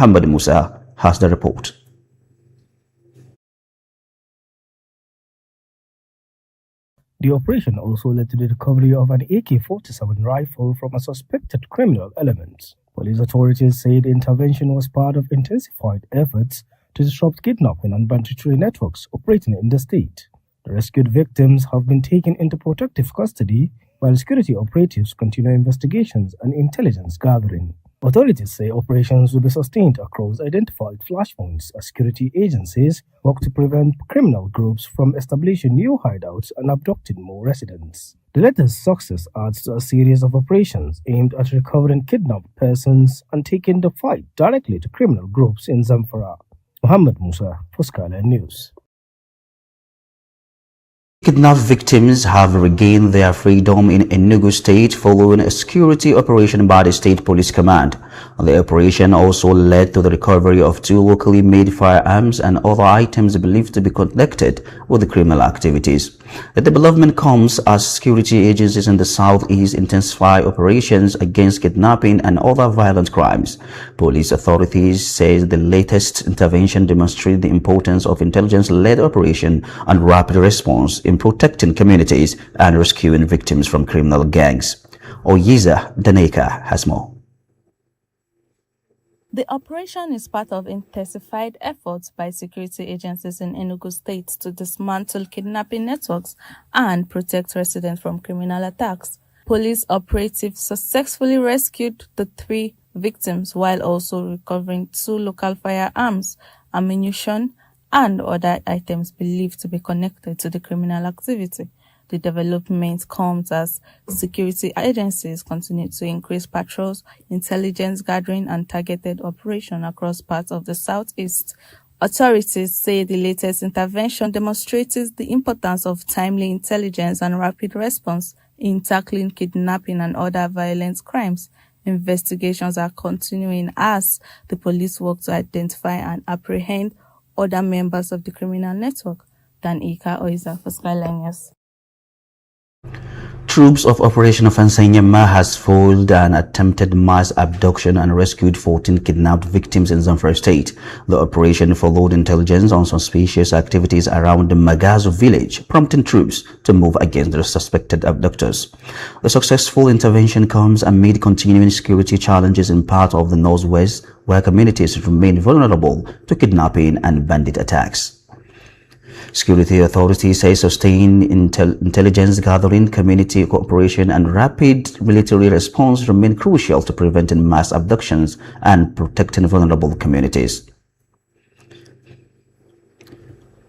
Muhammad Musa has the report. The operation also led to the recovery of an AK-47 rifle from a suspected criminal element. Police authorities say the intervention was part of intensified efforts to disrupt kidnapping and banditry networks operating in the state. The rescued victims have been taken into protective custody while security operatives continue investigations and intelligence gathering. Authorities say operations will be sustained across identified flashpoints as security agencies work to prevent criminal groups from establishing new hideouts and abducting more residents. The latest success adds to a series of operations aimed at recovering kidnapped persons and taking the fight directly to criminal groups in Zamfara. Muhammad Musa for Skyline News. Kidnapped victims have regained their freedom in Enugu State following a security operation by the State Police Command. The operation also led to the recovery of 2 locally made firearms and other items believed to be connected with the criminal activities. The development comes as security agencies in the southeast intensify operations against kidnapping and other violent crimes. Police authorities say the latest intervention demonstrates the importance of intelligence-led operation and rapid response in protecting communities and rescuing victims from criminal gangs. Oyiza Daneka has more. The operation is part of intensified efforts by security agencies in Enugu State to dismantle kidnapping networks and protect residents from criminal attacks. Police operatives successfully rescued the 3 victims while also recovering 2 local firearms, ammunition, and other items believed to be connected to the criminal activity. The development comes as security agencies continue to increase patrols, intelligence gathering, and targeted operation across parts of the southeast. Authorities say the latest intervention demonstrates the importance of timely intelligence and rapid response in tackling kidnapping and other violent crimes. Investigations are continuing as the police work to identify and apprehend other members of the criminal network. Dan Ika Oiza for Skyline News. Troops of Operation Ofansanyama has foiled an attempted mass abduction and rescued 14 kidnapped victims in Zamfara State. The operation followed intelligence on suspicious activities around the Magazu village, prompting troops to move against the suspected abductors. The successful intervention comes amid continuing security challenges in parts of the northwest, where communities remain vulnerable to kidnapping and bandit attacks. Security authorities say sustained intelligence gathering, community cooperation, and rapid military response remain crucial to preventing mass abductions and protecting vulnerable communities.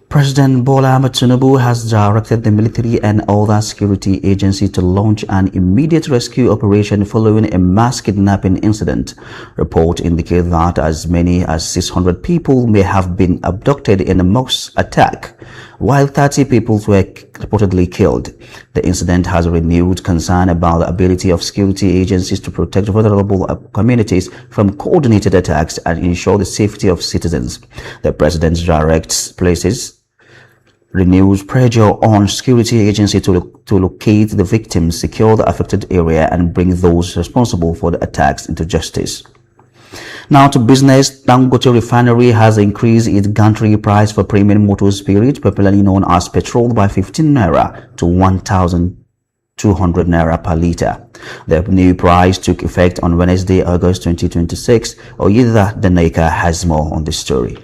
President Bola Ahmed Tinubu has directed the military and other security agencies to launch an immediate rescue operation following a mass kidnapping incident. Reports indicate that as many as 600 people may have been abducted in a mosque attack, while 30 people were reportedly killed. The incident has renewed concern about the ability of security agencies to protect vulnerable communities from coordinated attacks and ensure the safety of citizens. The president renews pressure on security agencies to locate the victims, secure the affected area, and bring those responsible for the attacks into justice. Now to business. Dangote Refinery has increased its gantry price for premium motor spirit, popularly known as petrol, by 15 naira to 1,200 naira per liter. The new price took effect on Wednesday, August 2026. Oyida Daneka has more on this story.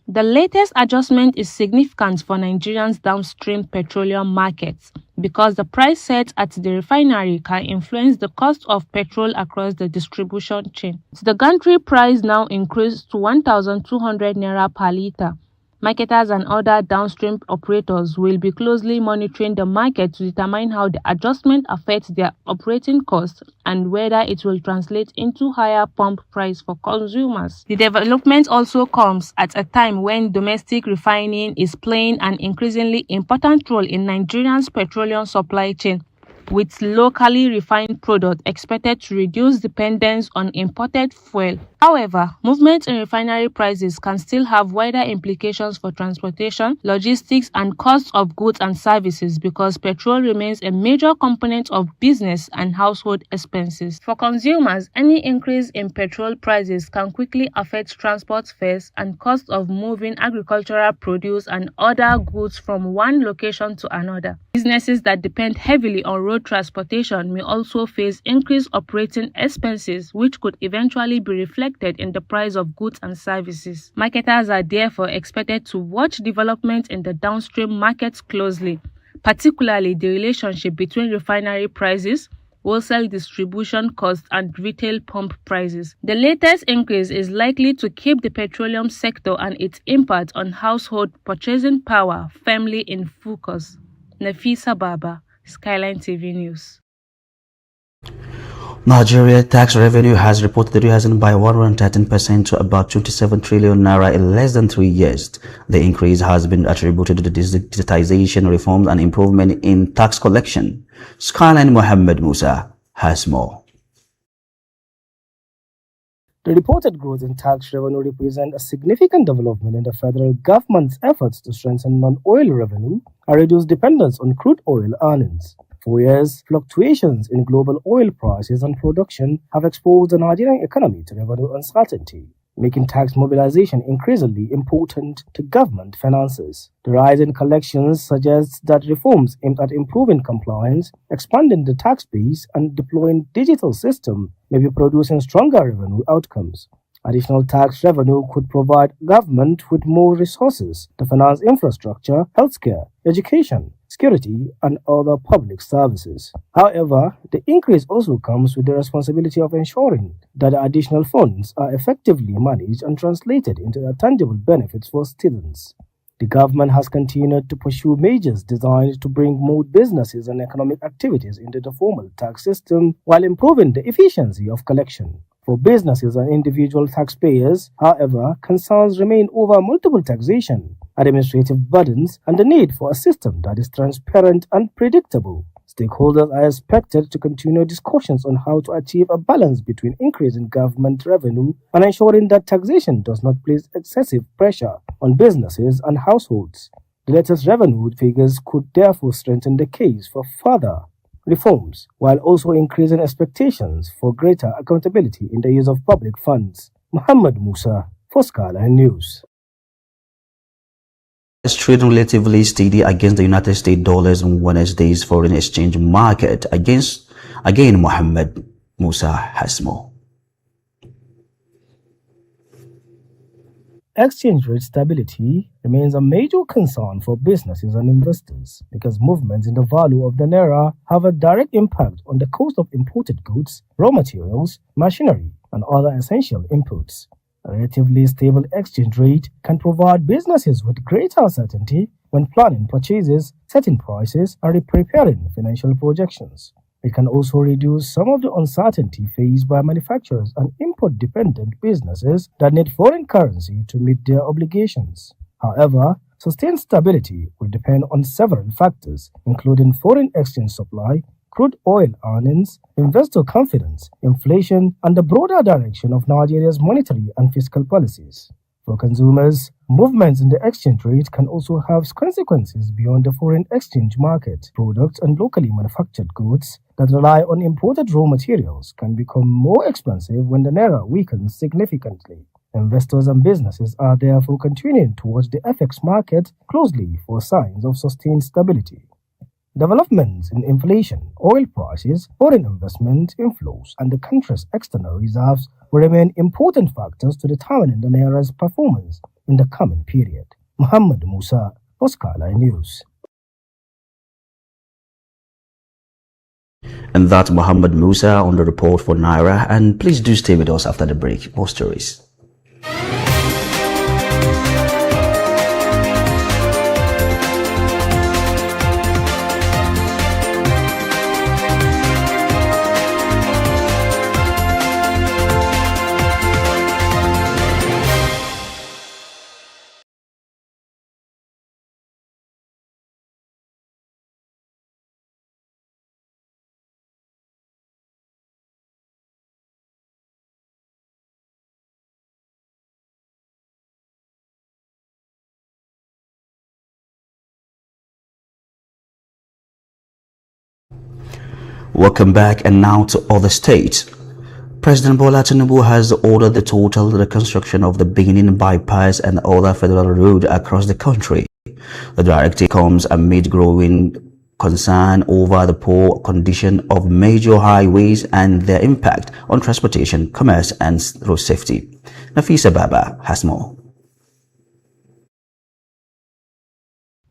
The latest adjustment is significant for Nigeria's downstream petroleum markets because the price set at the refinery can influence the cost of petrol across the distribution chain. The gantry price now increased to 1,200 naira per liter. Marketers and other downstream operators will be closely monitoring the market to determine how the adjustment affects their operating costs and whether it will translate into higher pump price for consumers. The development also comes at a time when domestic refining is playing an increasingly important role in Nigeria's petroleum supply chain. with locally refined product expected to reduce dependence on imported fuel. However, movement in refinery prices can still have wider implications for transportation, logistics, and costs of goods and services because petrol remains a major component of business and household expenses. For consumers, any increase in petrol prices can quickly affect transport fares and costs of moving agricultural produce and other goods from one location to another. Businesses that depend heavily on road transportation may also face increased operating expenses, which could eventually be reflected in the price of goods and services. Marketers are therefore expected to watch developments in the downstream markets closely, particularly the relationship between refinery prices, wholesale distribution costs, and retail pump prices. The latest increase is likely to keep the petroleum sector and its impact on household purchasing power firmly in focus. Nafisa Baba, Skyline TV News. Nigeria tax revenue has reportedly risen by 113% to about 27 trillion naira in less than 3 years. The increase has been attributed to the digitization reforms and improvement in tax collection. Skyline Mohammed Musa has more. The reported growth in tax revenue represents a significant development in the federal government's efforts to strengthen non-oil revenue and reduce dependence on crude oil earnings. For years, fluctuations in global oil prices and production have exposed the Nigerian economy to revenue uncertainty, making tax mobilization increasingly important to government finances. The rise in collections suggests that reforms aimed at improving compliance, expanding the tax base, and deploying digital systems may be producing stronger revenue outcomes. Additional tax revenue could provide government with more resources to finance infrastructure, healthcare, education, security, and other public services. However, the increase also comes with the responsibility of ensuring that the additional funds are effectively managed and translated into tangible benefits for citizens. The government has continued to pursue measures designed to bring more businesses and economic activities into the formal tax system while improving the efficiency of collection. For businesses and individual taxpayers, however, concerns remain over multiple taxation, administrative burdens, and the need for a system that is transparent and predictable. Stakeholders are expected to continue discussions on how to achieve a balance between increasing government revenue and ensuring that taxation does not place excessive pressure on businesses and households. The latest revenue figures could therefore strengthen the case for further reforms, while also increasing expectations for greater accountability in the use of public funds. Muhammad Musa, for Skyline News. Is trading relatively steady against the United States dollars on Wednesday's foreign exchange market. Again, Mohammed Musa has more. Exchange rate stability remains a major concern for businesses and investors because movements in the value of the naira have a direct impact on the cost of imported goods, raw materials, machinery, and other essential inputs. A relatively stable exchange rate can provide businesses with greater certainty when planning purchases, setting prices, and preparing financial projections. It can also reduce some of the uncertainty faced by manufacturers and import-dependent businesses that need foreign currency to meet their obligations. However, sustained stability will depend on several factors, including foreign exchange supply, crude oil earnings, investor confidence, inflation, and the broader direction of Nigeria's monetary and fiscal policies. For consumers, movements in the exchange rate can also have consequences beyond the foreign exchange market. Products and locally manufactured goods that rely on imported raw materials can become more expensive when the naira weakens significantly. Investors and businesses are therefore continuing to watch the FX market closely for signs of sustained stability. Developments in inflation, oil prices, foreign investment inflows, and the country's external reserves will remain important factors to determining the naira's performance in the coming period. Muhammad Musa, for Skyline News. And that's Muhammad Musa on the report for Naira. And please do stay with us after the break. More stories. Welcome back, and now to other states. President Bola Tinubu has ordered the total reconstruction of the Benin bypass and other federal roads across the country. The directive comes amid growing concern over the poor condition of major highways and their impact on transportation, commerce, and road safety. Nafisa Baba has more.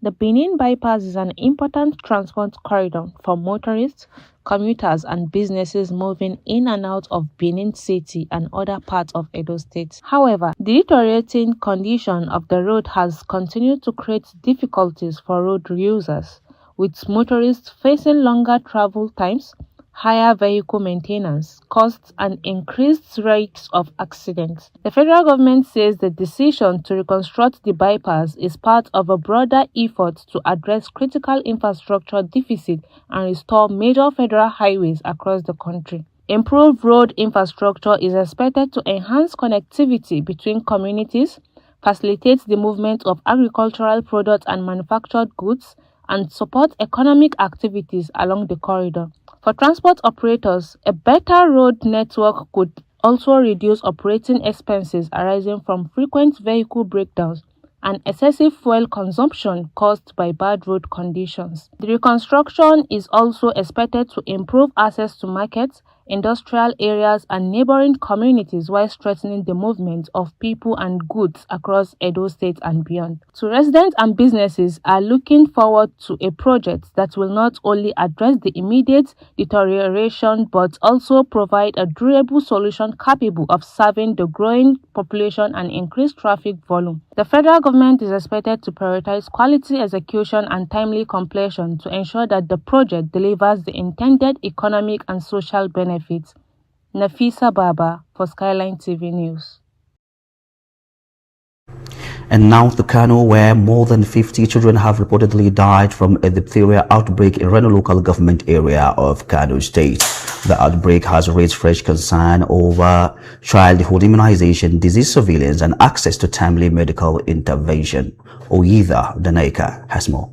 The Benin bypass is an important transport corridor for motorists, commuters, and businesses moving in and out of Benin City and other parts of Edo State. However, the deteriorating condition of the road has continued to create difficulties for road users, with motorists facing longer travel times, higher vehicle maintenance costs, and increased rates of accidents. The federal government says the decision to reconstruct the bypass is part of a broader effort to address critical infrastructure deficit and restore major federal highways across the country. Improved road infrastructure is expected to enhance connectivity between communities, facilitate the movement of agricultural products and manufactured goods, and support economic activities along the corridor. For transport operators, a better road network could also reduce operating expenses arising from frequent vehicle breakdowns and excessive fuel consumption caused by bad road conditions. The reconstruction is also expected to improve access to markets, industrial areas, and neighboring communities while strengthening the movement of people and goods across Edo State and beyond. So residents and businesses are looking forward to a project that will not only address the immediate deterioration but also provide a durable solution capable of serving the growing population and increased traffic volume. The federal government is expected to prioritize quality execution and timely completion to ensure that the project delivers the intended economic and social benefits. Nafisa Baba for Skyline TV News. And now to Kano, where more than 50 children have reportedly died from a diphtheria outbreak in Reno local government area of Kano State. The outbreak has raised fresh concern over childhood immunization, disease surveillance, and access to timely medical intervention. Oyida Daneka has more.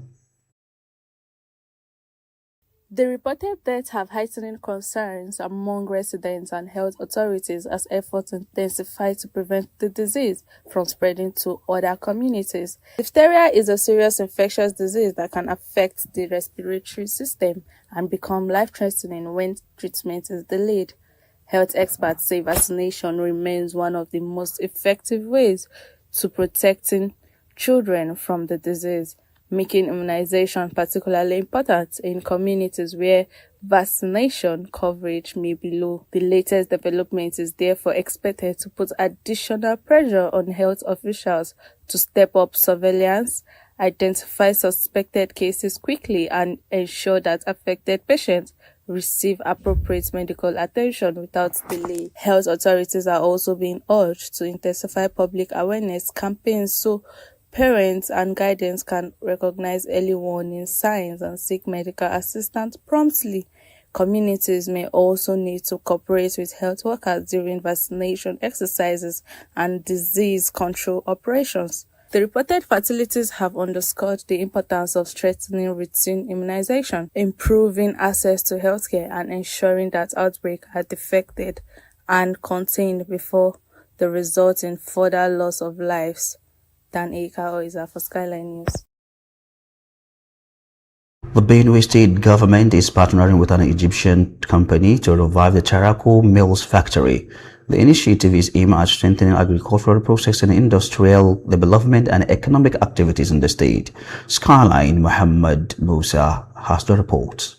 The reported deaths have heightened concerns among residents and health authorities as efforts intensify to prevent the disease from spreading to other communities. Diphtheria is a serious infectious disease that can affect the respiratory system and become life-threatening when treatment is delayed. Health experts say vaccination remains one of the most effective ways to protecting children from the disease, making immunization particularly important in communities where vaccination coverage may be low. The latest development is therefore expected to put additional pressure on health officials to step up surveillance, identify suspected cases quickly, and ensure that affected patients receive appropriate medical attention without delay. Health authorities are also being urged to intensify public awareness campaigns so parents and guardians can recognize early warning signs and seek medical assistance promptly. Communities may also need to cooperate with health workers during vaccination exercises and disease control operations. The reported fatalities have underscored the importance of strengthening routine immunization, improving access to healthcare, and ensuring that outbreaks are detected and contained before they result in further loss of lives. Dan Eka Oiza for Skyline News. The Benue State government is partnering with an Egyptian company to revive the Charcoal Mills factory. The initiative is aimed at strengthening agricultural processing, industrial development, and economic activities in the state. Skyline Muhammad Musa has the report.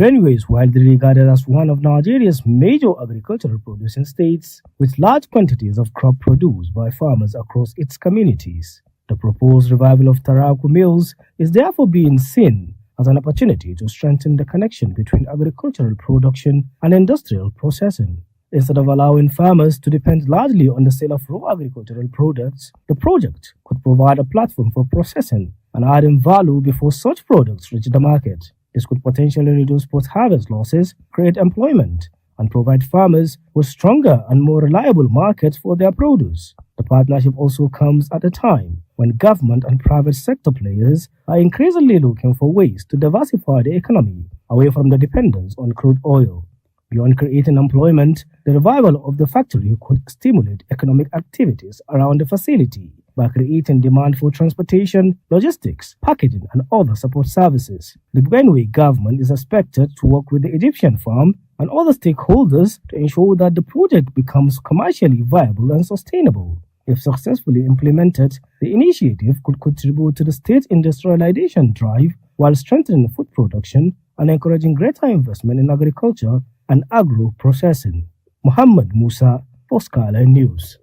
Benue is widely regarded as one of Nigeria's major agricultural producing states, with large quantities of crop produced by farmers across its communities. The proposed revival of Charcoal Mills is therefore being seen as an opportunity to strengthen the connection between agricultural production and industrial processing. Instead of allowing farmers to depend largely on the sale of raw agricultural products, the project could provide a platform for processing and adding value before such products reach the market. This could potentially reduce post-harvest losses, create employment, and provide farmers with stronger and more reliable markets for their produce. The partnership also comes at a time when government and private sector players are increasingly looking for ways to diversify the economy away from the dependence on crude oil. Beyond creating employment, the revival of the factory could stimulate economic activities around the facility by creating demand for transportation, logistics, packaging, and other support services. The Benue government is expected to work with the Egyptian firm and other stakeholders to ensure that the project becomes commercially viable and sustainable. If successfully implemented, the initiative could contribute to the state's industrialization drive while strengthening food production and encouraging greater investment in agriculture and agro-processing. Muhammad Musa for Skyline News.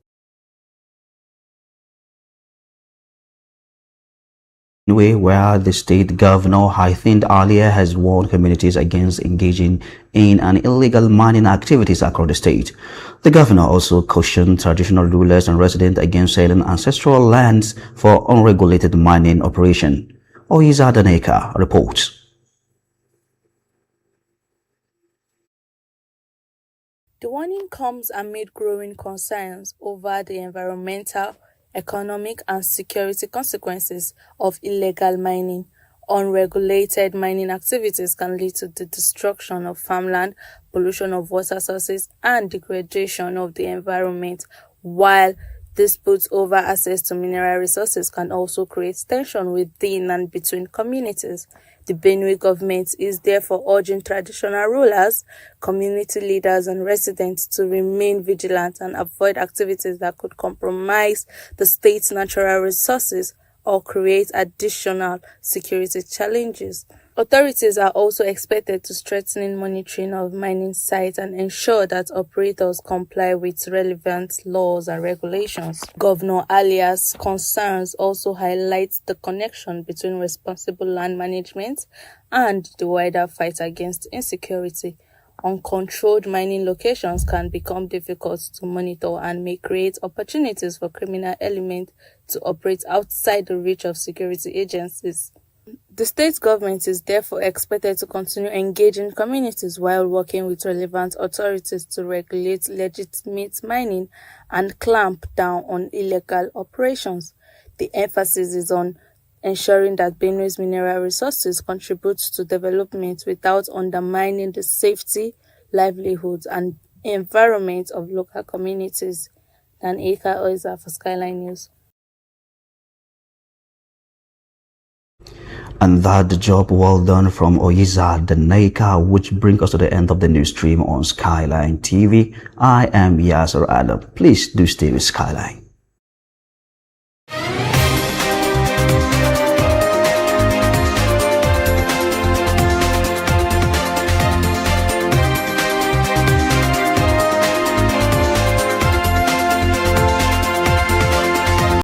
Where the state governor Hythind earlier has warned communities against engaging in an illegal mining activities across the state. The governor also cautioned traditional rulers and residents against selling ancestral lands for unregulated mining operation. Oiza Daneka reports. The warning comes amid growing concerns over the environmental, economic, and security consequences of illegal mining. Unregulated mining activities can lead to the destruction of farmland, pollution of water sources, and degradation of the environment, while disputes over access to mineral resources can also create tension within and between communities. The Benue government is therefore urging traditional rulers, community leaders, and residents to remain vigilant and avoid activities that could compromise the state's natural resources or create additional security challenges. Authorities are also expected to strengthen monitoring of mining sites and ensure that operators comply with relevant laws and regulations. Governor Alia's concerns also highlight the connection between responsible land management and the wider fight against insecurity. Uncontrolled mining locations can become difficult to monitor and may create opportunities for criminal elements to operate outside the reach of security agencies. The state government is therefore expected to continue engaging communities while working with relevant authorities to regulate legitimate mining and clamp down on illegal operations. The emphasis is on ensuring that Benue's mineral resources contribute to development without undermining the safety, livelihoods, and environment of local communities. Daneka Oiza for Skyline News. And that the job well done from Oiza Daneka, which brings us to the end of the news stream on Skyline TV. I am Yasser Adam. Please do stay with Skyline.